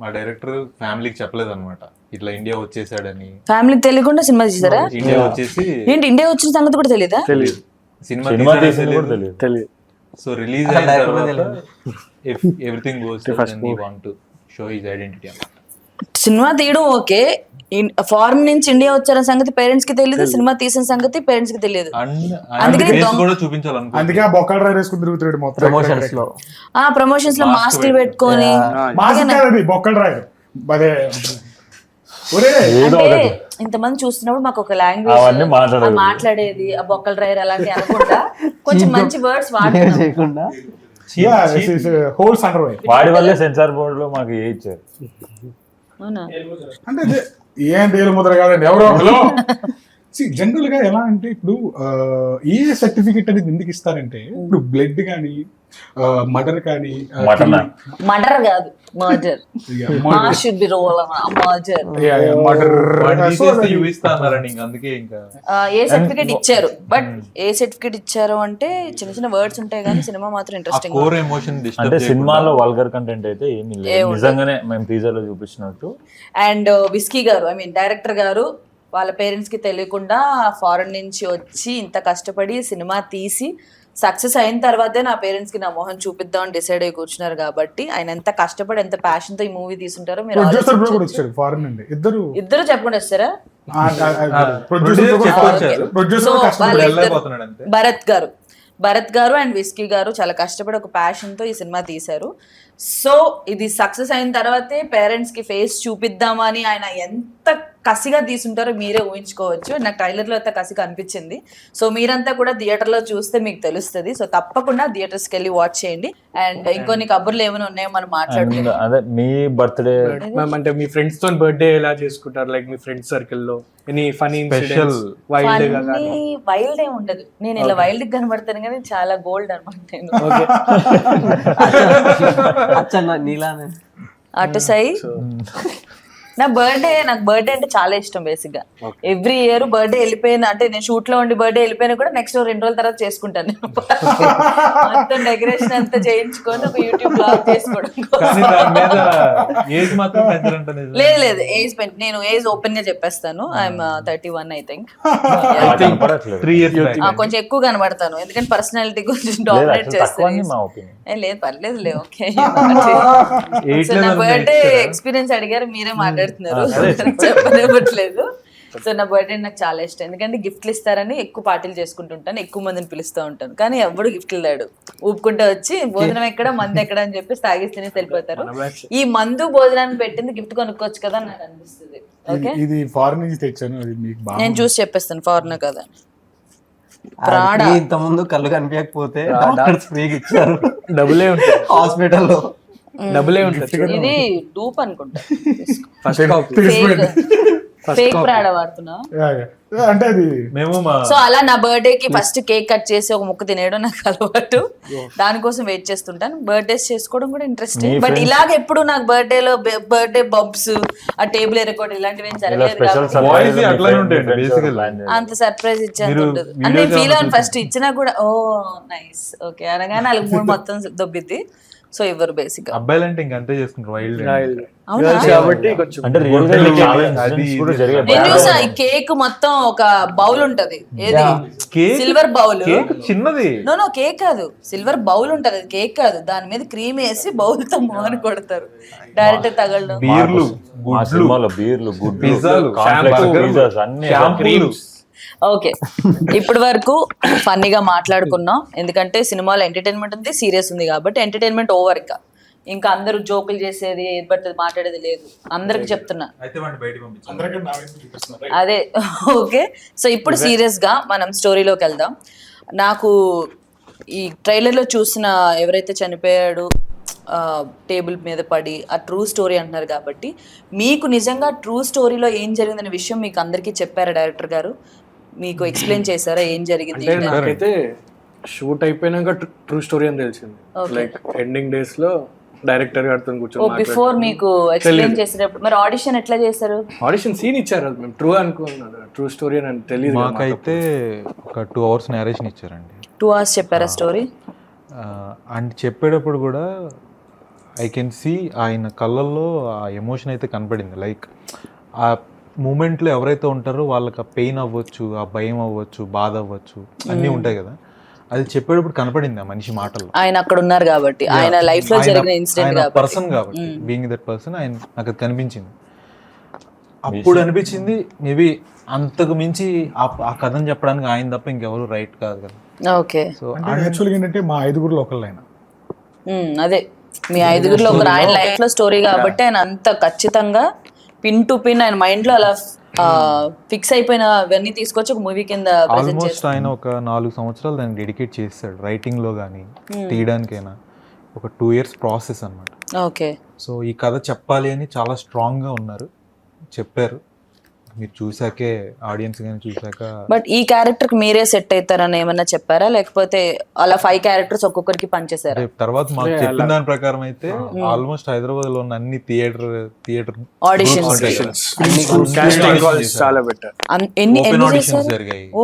మా డైరెక్టర్ ఫ్యామిలీకి చెప్పలేదు అనమాట ఇట్లా ఇండియా వచ్చేసాడని. ఫ్యామిలీకి తెలియకుండా సినిమా తీసారా? ఇండియా వచ్చేసి ఏంటి ఇండియా వచ్చిన సంగతి కూడా తెలీదా? తెలియదు. సినిమా సినిమా తీసింది కూడా తెలియదు. సో రిలీజ్ అయిన తర్వాత everything goes and he want to show his identity అన్నమాట. సినిమా తీయడం ఓకే, ఫారెన్ నుంచి ఇండియా వచ్చారన్న సంగతి పేరెంట్స్ కి తెలియదు, సినిమా తీసిన సంగతి పేరెంట్స్ కి తెలియదు. అందుకని కూడా చూపించాలనుకో. అందుకే ఆ బొక్కలు డ్రైవ్ వేసుకుని తిరుగుతాడు మొత్తం ప్రమోషన్స్ లో. ప్రమోషన్స్ లో మాస్కులు పెట్టుకొని. మాస్క్ కాదు బొక్కలు డ్రైవ్. అదే ఒరే అంటే ఇంతమంది చూస్తున్నప్పుడు మాకు ఒక అవన్నీ లాంగ్వేజ్ మాట్లాడేది, ఆ బొక్కల డ్రైవర్ అలాంటి అనుకుంటా కొంచెం మంచి వర్డ్స్ వాడుతున్నాం. చేయకుండా హోల్స్ అండర్ వై. వాడి వల్లే సెన్సార్ బోర్డు లో మాకు ఏ ఇచ్చారు. అవునా? అంటే ఏం తేలు ముద్ర కాదండి ఎవరో. హలో జనరల్ గా ఎలా అంటే ఇప్పుడు ఏ సర్టిఫికెట్ అనేది ఎందుకు ఇస్తారంటే ఇప్పుడు బ్లడ్ కానీ మర్డర్ కానీ మర్డర్ కాదు murder should be role murder అందుకే ఇంకా ఏ సర్టిఫికేట్ ఇచ్చారు. బట్ ఏ సర్టిఫికేట్ ఇచ్చారు అంటే చిన్న చిన్న వర్డ్స్ ఉంటాయి కానీ సినిమా మాత్రం ఇంట్రెస్టింగ్. కోర్ ఎమోషన్ అంటే సినిమాలో వల్గర్ కంటెంట్ అయితే ఏమీ లేదు, నిజంగానే మేము టీజర్ లో చూపించినట్టు. అండ్ విస్కీ గారు ఐ మీన్ డైరెక్టర్ గారు వాళ్ళ పేరెంట్స్ కి తెలియకుండా ఫారెన్ నుంచి వచ్చి ఇంత కష్టపడి సినిమా తీసి సక్సెస్ అయిన తర్వాతే నా పేరెంట్స్ కి నా మొహం చూపిద్దాం అని డిసైడ్ అయ్యి కూర్చున్నారు. కాబట్టి ఆయన ఎంత కష్టపడి ఎంత ప్యాషన్ తో ఈ మూవీ తీసుంటారో మీరు ఫారెన్ నుండి ఇద్దరు చెప్పుకుంటూ వస్తారా? భరత్ గారు అండ్ విస్కీ గారు చాలా కష్టపడి ఒక ప్యాషన్ తో ఈ సినిమా తీశారు. సో ఇది సక్సెస్ అయిన తర్వాతే పేరెంట్స్ కి ఫేస్ చూపిద్దామని ఆయన ఎంత కసిగా తీసుంటారో మీరే ఊహించుకోవచ్చు. నాకు ట్రైలర్ లో అయితే కసిగా అనిపించింది. సో మీరంతా కూడా థియేటర్ లో చూస్తే మీకు తెలుస్తుంది. సో తప్పకుండా థియేటర్స్ కి వెళ్ళి వాచ్ చేయండి. అండ్ ఇంకొన్ని కబుర్లు ఏమైనా ఉన్నాయో మనం మాట్లాడుకుందాం. అదే మీ బర్త్డే అంటే మీ ఫ్రెండ్స్ తో బర్త్డే ఎలా చేసుకుంటారు? లైక్ మీ ఫ్రెండ్స్ సర్కిల్ లో ఎనీ ఫనీ ఇన్సిడెంట్స్? వైల్డ్ ఏం ఉండదు. నేను ఇలా వైల్డ్ కనబడతాను కానీ చాలా గోల్డ్ అనమాట నేను. నీలానే అటు సై నాకు బర్త్డే అంటే చాలా ఇష్టం. బేసిక్ గా ఎవ్రీ ఇయర్ బర్త్డే వెళ్ళిపోయిన అంటే నేను షూట్ లో ఉండి బర్త్డే వెళ్ళిపోయినా కూడా నెక్స్ట్ 2 రోజుల తర్వాత చేసుకుంటాను. నేను మొత్తం డెకరేషన్ అంతా చేయించుకొని ఒక యూట్యూబ్ బ్లాగ్ చేసుకోవడం. లేదు ఏజ్ నేను ఏజ్ ఓపెన్ గా చెప్పేస్తాను. I'm 31 I think. కొంచెం ఎక్కువ కనబడతాను ఎందుకంటే పర్సనాలిటీ కొంచెం డామినేట్ చేస్తాను. లేదు పర్లేదు లే ఓకే. నా బర్త్డే ఎక్స్పీరియన్స్ అడిగారు మీరే మాట్లాడుతున్నారు చెప్పనివ్వట్లేదు. సో నా బర్త్డే నాకు చాలా ఇష్టం ఎందుకంటే గిఫ్ట్లు ఇస్తారని ఎక్కువ పార్టీలు చేసుకుంటుంటాను, ఎక్కువ మందిని పిలుస్తూ ఉంటాను. కానీ ఎవడు గిఫ్ట్లు లేడు. ఊపుకుంటూ వచ్చి భోజనం ఎక్కడ మందు ఎక్కడ అని చెప్పి తాగేసి తినేసి వెళ్ళిపోతారు. ఈ మందు భోజనాన్ని పెట్టింది గిఫ్ట్ కొనుక్కోవచ్చు కదా నాకు అనిపిస్తుంది. ఓకే ఇది ఫారెన్ నుంచి తెచ్చాను, అది మీకు బాగా నేను చూసి చెప్పేస్తాను ఫారెన్ కదా. ఇంత ముందు కళ్ళు కనిపించకపోతే ఫ్రీగా ఇచ్చారు. డబ్బులే ఉంటాయి హాస్పిటల్లో, డబ్బులే ఉంటాయి. ఇది డూప్ అనుకుంటా. ఫస్ట్ ఫేక్ ప్రాడా వాడుతున్నా అంటే అది మేము సో అలా నా బర్త్డే కి ఫస్ట్ కేక్ కట్ చేసి ఒక ముక్క తినేయడం నాకు అలవాటు. దానికోసం వెయిట్ చేస్తుంటాను. బర్త్డేస్ చేసుకోవడం కూడా ఇంట్రెస్టింగ్. బట్ ఇలాగ ఎప్పుడు నాకు బర్త్డే బంప్స్ ఆ టేబుల్ ఎరకోవడం ఇలాంటివి ఏం జరగలేదు. అంత సర్ప్రైజ్ ఇచ్చేంత ఉండదు అని నేను ఫీల్ అవ్వను. ఫస్ట్ ఇచ్చినా కూడా ఓ నైస్ ఓకే అనగానే వాళ్ళకి 3 మొత్తం దొబ్బిద్ది. సో ఎవరు బేసిక్ అబ్బాయిలు అంటే ఇంక అంతే చేసుకుంటారు వైల్డ్ కాబట్టి కొంచెం అంటే నేను చూసా ఈ కేక్ మొత్తం ఒక బౌల్ ఉంటది. ఏది సిల్వర్ బౌల్ చిన్నది. నో కేక్ కాదు సిల్వర్ బౌల్ ఉంటది, కేక్ కాదు. దాని మీద క్రీమ్ వేసి బౌల్ తో మోహన్ కొడతారు డైరెక్ట్ తగలడం. బీర్లు పిజ్జాలు అన్ని. ఓకే ఇప్పటి వరకు ఫన్నీగా మాట్లాడుకున్నాం ఎందుకంటే సినిమాలో ఎంటర్టైన్మెంట్ ఉంది, సీరియస్ ఉంది కాబట్టి ఎంటర్టైన్మెంట్ ఓవర్. ఇంకా అందరూ జోకులు చేసేది ఏది పడుతుంది మాట్లాడేది లేదు. అందరికి చెప్తున్నా అదే ఓకే. సో ఇప్పుడు సీరియస్ గా మనం స్టోరీలోకి వెళ్దాం. నాకు ఈ ట్రైలర్ లో చూసిన ఎవరైతే చనిపోయాడు టేబుల్ మీద పడి ఆ ట్రూ స్టోరీ అంటున్నారు కాబట్టి మీకు నిజంగా ట్రూ స్టోరీలో ఏం జరిగిందనే విషయం మీకు అందరికీ చెప్పారా డైరెక్టర్ గారు? మీకు ఎక్స్ప్లెయిన్ చేశారా ఏం జరిగింది? నాకైతే షూట్ అయిపోయినాక ట్రూ స్టోరీ అని తెలిసింది. లైక్ ఎండింగ్ డేస్ లో డైరెక్టర్ గారితో ఓ కూర్చొని బిఫోర్ మీకు ఎక్స్ప్లెయిన్ చేసేటప్పుడు మరి ఆడిషన్ ఎట్లా చేశారు? ఆడిషన్ సీన్ ఇచ్చారు, అది మేము ట్రూ అనుకున్నాను, ట్రూ స్టోరీ అని తెలియదు. మాకైతే ఒక 2 hours నేరేషన్ ఇచ్చారండి. 2 hours చెప్పారా స్టోరీ? అండ్ చెప్పేటప్పుడు కూడా ఐ కెన్ సీ ఆయన కళ్ళల్లో ఆ ఎమోషన్ అయితే కనపడింది. లైక్ ఆ మూమెంట్లో ఎవరైతే ఉంటారో వాళ్ళకి ఆ పెయిన్ అవ్వచ్చు, ఆ భయం అవ్వచ్చు, బాధ అవ్వచ్చు, అన్నీ ఉంటాయి కదా. అది చెప్పేటప్పుడు కనపడింది ఆ మనిషి మాటల్లో. ఆయన అక్కడ ఉన్నారు కాబట్టి, ఆయన లైఫ్ లో జరిగిన ఇన్సిడెంట్ కాబట్టి, పర్సన్ కాబట్టి, బీయింగ్ దట్ పర్సన్ ఆయన నాకు అది కనిపించింది. అప్పుడు అనిపించింది మేబీ అంతకు మించి ఆ కథను చెప్పడానికి ఆయన తప్ప ఇంకెవరు రైట్ కాదు కదా. ఓకే. సో యాక్చువల్గా ఏంటంటే మా 5గురిలో ఒకళ్ళైనా అదే మీ 5గురిలో ఒకరు ఆయన లైఫ్ లో స్టోరీ కాబట్టి ఆయన అంత ఖచ్చితంగా పిన్ టు పిన్ ఆయన మైండ్ లో అలా ఫిక్స్ అయిపోయిన అవన్నీ తీసుకొచ్చి ఒక మూవీ కింద ఆల్మోస్ట్ ఆయన ఒక 4 సంవత్సరాలు దాన్ని డెడికేట్ చేస్తాడు. రైటింగ్ లో కానీ తీయడానికైనా ఒక 2 years ప్రాసెస్ అన్నమాట. ఓకే. సో ఈ కథ చెప్పాలి అని చాలా స్ట్రాంగ్ గా ఉన్నారు, చెప్పారు. మీరు చూసాకే, ఆడియన్స్ కానీ చూసాక. బట్ ఈ క్యారెక్టర్ కి మీరే సెట్ అవుతారని ఏమన్నా చెప్పారా, లేకపోతే అలా 5 characters ఒక్కొక్కరికి పనిచేసారా? తర్వాత మాకు చెప్పిన దాని ప్రకారం అయితే ఆల్మోస్ట్ హైదరాబాద్ లో ఉన్న అన్ని థియేటర్ ఆడిషన్స్ కాస్టింగ్ కాల్స్ చాలా బెటర్. ఎన్ని ఆడిషన్స్ చేశారు? జరిగాయి. ఓ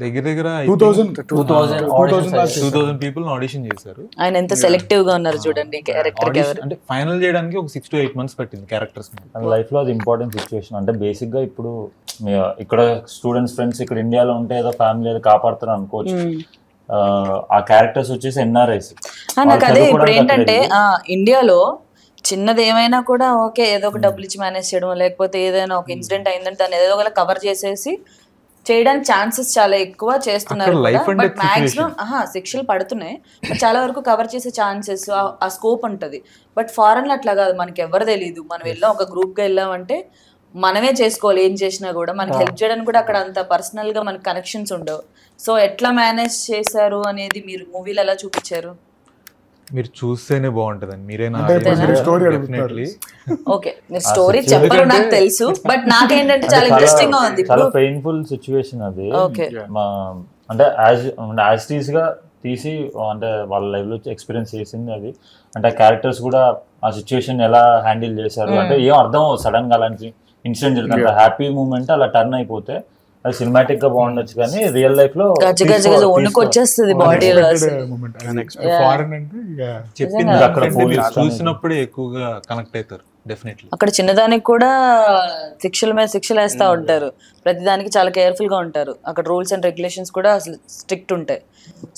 దగ్గర దగ్గర 2000 people ఆడిషన్ చేశారు. ఆయన ఎంత సెలెక్టివ్ గా ఉన్నారు చూడండి క్యారెక్టర్ కి. అంటే ఫైనల్ చేయడానికి ఒక 6 to 8 months పట్టింది క్యారెక్టర్స్. లైఫ్ లో అది ఇంపార్టెంట్ సిచ్యువేషన్. అంటే బేసిక్ గా ఇప్పుడు ఇక్కడ స్టూడెంట్స్ ఫ్రెండ్స్ ఇక్కడ ఇండియాలో ఉంటే ఏదో ఫ్యామిలీ ఏదో కాపాడుతారు అనుకోవచ్చు. ఆ క్యారెక్టర్స్ వచ్చేసి ఎన్ఆర్ఐస్. నాకు అదే ఇప్పుడు ఏంటంటే ఇండియాలో చిన్నది ఏమైనా కూడా ఓకే ఏదో ఒక డబ్బులు ఇచ్చి మేనేజ్ చేయడం, లేకపోతే ఏదైనా ఒక ఇన్సిడెంట్ అయిందంటే దాన్ని ఏదో ఒకలా కవర్ చేసేసి చేయడానికి ఛాన్సెస్ చాలా ఎక్కువ చేస్తున్నారు. బట్ మాక్సిమం శిక్షలు పడుతున్నాయి, బట్ చాలా వరకు కవర్ చేసే ఛాన్సెస్ ఆ స్కోప్ ఉంటది. బట్ ఫారెన్ లో అట్లా కాదు, మనకి ఎవరు తెలియదు. మనం వెళ్ళాం ఒక గ్రూప్ గా వెళ్ళామంటే మనమే చేసుకోవాలి, ఏం చేసినా కూడా మనకి హెల్ప్ చేయడానికి కూడా అక్కడ అంత పర్సనల్ గా మనకి కనెక్షన్స్ ఉండవు. సో ఎట్లా మేనేజ్ చేశారు అనేది మీరు మూవీలో ఎలా చూపించారు? మీరు చూస్తేనే బాగుంటదండి. మీరేనా స్టోరీ ఓకే, మీరు స్టోరీ చెప్పరు నాకు తెలుసు, బట్ నాకేంటంటే చాలా ఇంట్రెస్టింగ్ గా ఉంది. చాలా పెయిన్ఫుల్ సిచ్యువేషన్ అది. అంటే యాజ్ టీస్ గా తీసి అంటే వాళ్ళ లైఫ్ లో ఎక్స్పీరియన్స్ చేసింది అది. అంటే క్యారెక్టర్స్ కూడా ఆ సిచ్యువేషన్ ఎలా హ్యాండిల్ చేశారు అంటే ఏం అర్థం సడన్ గా అలాంటి ఇన్సిడెంట్ జరుగుతుంది. హ్యాపీ మూమెంట్ అలా టర్న్ అయిపోతే అది సినిమాటిక్ గా బాగుండొచ్చు, కానీ రియల్ లైఫ్ లో వచ్చేస్తుంది బాడీలో. ఫారెన్ అంటే చెప్పింది అక్కడ చూసినప్పుడే ఎక్కువగా కనెక్ట్ అవుతారు డెఫినెట్లీ. అక్కడ చిన్నదానికి కూడా శిక్షల మీద శిక్షలు వేస్తా ఉంటారు, ప్రతిదానికి చాలా కేర్ఫుల్ గా ఉంటారు. అక్కడ రూల్స్ అండ్ రెగ్యులేషన్స్ కూడా అసలు స్ట్రిక్ట్ ఉంటాయి.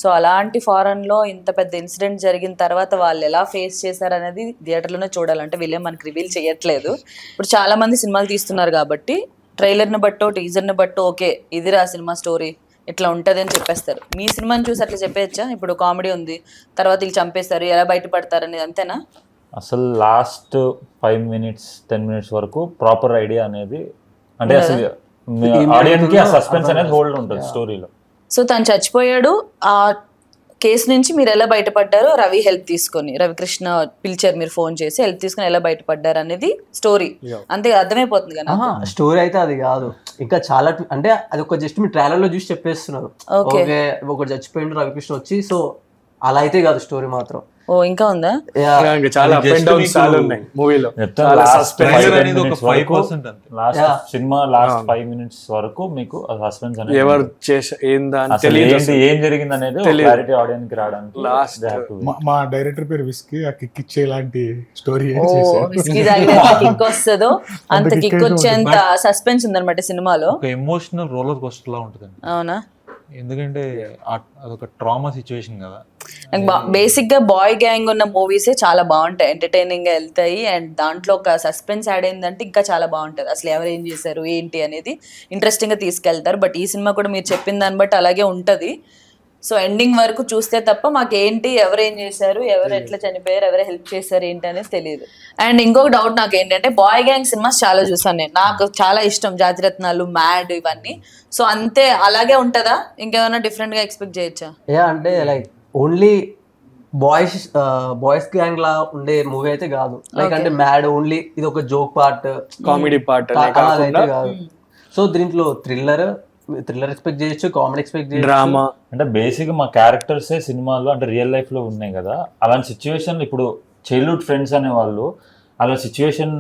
సో అలాంటి ఫారెన్ లో ఇంత పెద్ద ఇన్సిడెంట్ జరిగిన తర్వాత వాళ్ళు ఎలా ఫేస్ చేశారు అనేది థియేటర్లోనే చూడాలంటే వీళ్ళే మనకి రివీల్ చేయట్లేదు. ఇప్పుడు చాలా మంది సినిమాలు తీస్తున్నారు కాబట్టి ట్రైలర్ని బట్టో టీజర్ని బట్టో ఓకే ఇదిరా సినిమా స్టోరీ ఇట్లా ఉంటుంది అని చెప్పేస్తారు. మీ సినిమాని చూసి అట్లా చెప్పేయచ్చా? ఇప్పుడు కామెడీ ఉంది, తర్వాత వీళ్ళు చంపేస్తారు, ఎలా బయటపడతారు అనేది అంతేనా? అసలు లాస్ట్ 5 minutes 10 minutes వరకు ప్రాపర్ ఐడియా అనేది అంటే అసలు ఆడియన్స్ కి ఆ సస్పెన్స్ అనేది హోల్డ్ ఉంటుంది స్టోరీలో. సో తను చచ్చిపోయాడు, ఆ కేసు నుంచి మీరు ఎలా బయటపడ్డారు, రవి హెల్ప్ తీసుకొని, రవికృష్ణ పిలిచారు, మీరు ఫోన్ చేసి హెల్ప్ తీసుకొని ఎలా బయటపడ్డారు అనేది స్టోరీ. అంతే అర్థమైపోతుంది కదా. స్టోరీ అయితే అది కాదు, ఇంకా చాలా అంటే అది ఒక జస్ట్ మీరు ట్రైలర్ లో చూసి చెప్పేస్తున్నారు. ఓకే ఒకటి చచ్చిపోయిండు రవికృష్ణ వచ్చి, సో అలా అయితే కాదు స్టోరీ మాత్రం. ఓ ఇంకా ఉందా? చాలా అప్ అండ్ డౌన్స్ చాలా ఉన్నాయి మూవీలో. సినిమా లాస్ట్ 5 minutes వరకు మీకు సస్పెన్స్ అనేది ఎవరు ఏం జరిగింది అనేది క్లారిటీ ఆడియన్స్ కి రావడానికి. మా డైరెక్టర్ పేరు విస్కీ, ఆ కిక్ ఇచ్చే లాంటి స్టోరీ కిక్ వస్తుందో అంత కిక్ వచ్చేంత సస్పెన్స్ ఉందన్నమాట సినిమాలో. ఒక ఎమోషనల్ రోలర్ కోస్టర్ లా ఉంటుందండి. అవునా? ఎందుకంటే అదొక ట్రామా సిచ్యువేషన్ కదా. బేసిక్ గా బాయ్ గ్యాంగ్ ఉన్న మూవీసే చాలా బాగుంటాయి, ఎంటర్టైనింగ్ గా వెళ్తాయి. అండ్ దాంట్లో ఒక సస్పెన్స్ యాడ్ అయిందంటే ఇంకా చాలా బాగుంటది. అసలు ఎవరు ఏం చేశారు ఏంటి అనేది ఇంట్రెస్టింగ్ గా తీసుకెళ్తారు. బట్ ఈ సినిమా కూడా మీరు చెప్పిన దాన్ని బట్టి అలాగే ఉంటది. సో ఎండింగ్ వరకు చూస్తే తప్ప మాకేంటి ఎవరు ఏం చేశారు, ఎవరు ఎట్లా చనిపోయారు, ఎవరు హెల్ప్ చేశారు ఏంటి అనేది తెలియదు. అండ్ ఇంకొక డౌట్ నాకు ఏంటంటే బాయ్ గ్యాంగ్ సినిమాస్ చాలా చూసాను నేను, నాకు చాలా ఇష్టం. జాతిరత్నాలు, మ్యాడ్ ఇవన్నీ. సో అంతే అలాగే ఉంటదా, ఇంకేమైనా డిఫరెంట్ గా ఎక్స్పెక్ట్ చేయొచ్చా? అంటే లైక్ ఓన్లీ బాయ్స్ గ్యాంగ్ లా ఉండే మూవీ అయితే కాదు. లైక్ అంటే మ్యాడ్ ఓన్లీ ఇది ఒక జోక్ పార్ట్, కామెడీ పార్ట్ అయితే కాదు. సో దీంట్లో థ్రిల్లర్, థ్రిల్లర్ ఎక్స్పెక్ట్ చేయొచ్చు, కామెడీ ఎక్స్పెక్ట్ చేయొచ్చు, డ్రామా. అంటే బేసిక్ మా క్యారెక్టర్సే సినిమాలో అంటే రియల్ లైఫ్ లో ఉన్నాయి కదా, అలాంటి సిచ్యువేషన్ ఇప్పుడు చైల్డ్హుడ్ ఫ్రెండ్స్ అనే వాళ్ళు అలా సిచ్యువేషన్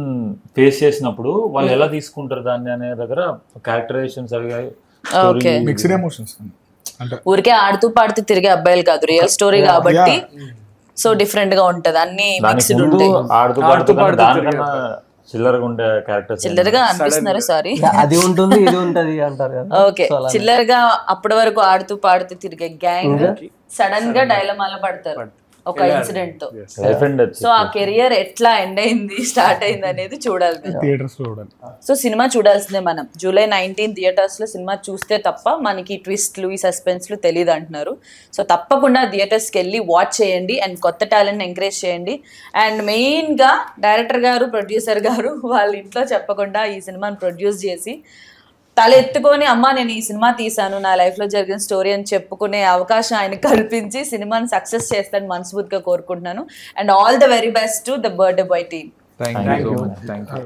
ఫేస్ చేసినప్పుడు వాళ్ళు ఎలా తీసుకుంటారు దాన్ని అనే దగ్గర క్యారెక్టరైజేషన్స్ అవి Okay. మిక్స్డ్ ఎమోషన్స్ అంటే ఊరికే ఆడుతూ పాడుతూ తిరిగే అబ్బాయిలు కాదు, రియల్ స్టోరీ కాబట్టి సో డిఫరెంట్ గా ఉంటది, అన్ని దానికి మిక్స్డ్ ముందు ఉంటాయి. ఆడుతూ పాడుతూ దానికన్నా చిల్లరగా ఉండే క్యారెక్టర్స్ చిల్లరగా అనిపిస్తున్నారు, సారీ. అది ఉంటుంది ఇది ఉంటది అంటారు కదా. ఓకే, చిల్లరగా అప్పటి వరకు ఆడుతూ పాడుతూ తిరిగే గ్యాంగ్ సడన్ గా డైలమాలో పడతారు ఒక ఇన్సిడెంట్ తో. లైఫ్ అండ్ సో ఆ కెరియర్ ఎట్లా ఎండ్ అయింది, స్టార్ట్ అయింది అనేది చూడాలి. థియేటర్స్ లో చూడాలి. సో సినిమా చూడాల్సిందే మనం. జూలై 19 థియేటర్స్ లో సినిమా చూస్తే తప్ప మనకి ట్విస్ట్లు ఈ సస్పెన్స్లు తెలియదు అంటున్నారు. సో తప్పకుండా థియేటర్స్కి వెళ్ళి వాచ్ చేయండి అండ్ కొత్త టాలెంట్ ఎంకరేజ్ చేయండి. అండ్ మెయిన్ గా డైరెక్టర్ గారు, ప్రొడ్యూసర్ గారు వాళ్ళ ఇంట్లో చెప్పకుండా ఈ సినిమాని ప్రొడ్యూస్ చేసి తల ఎత్తుకొని అమ్మ నేను ఈ సినిమా తీసాను, నా లైఫ్ లో జరిగిన స్టోరీ అని చెప్పుకునే అవకాశం ఆయన కల్పించి సినిమాని సక్సెస్ చేస్తాను మనస్ఫూర్తిగా కోరుకుంటున్నాను. And all the very best to the birthday boy team. Thank you.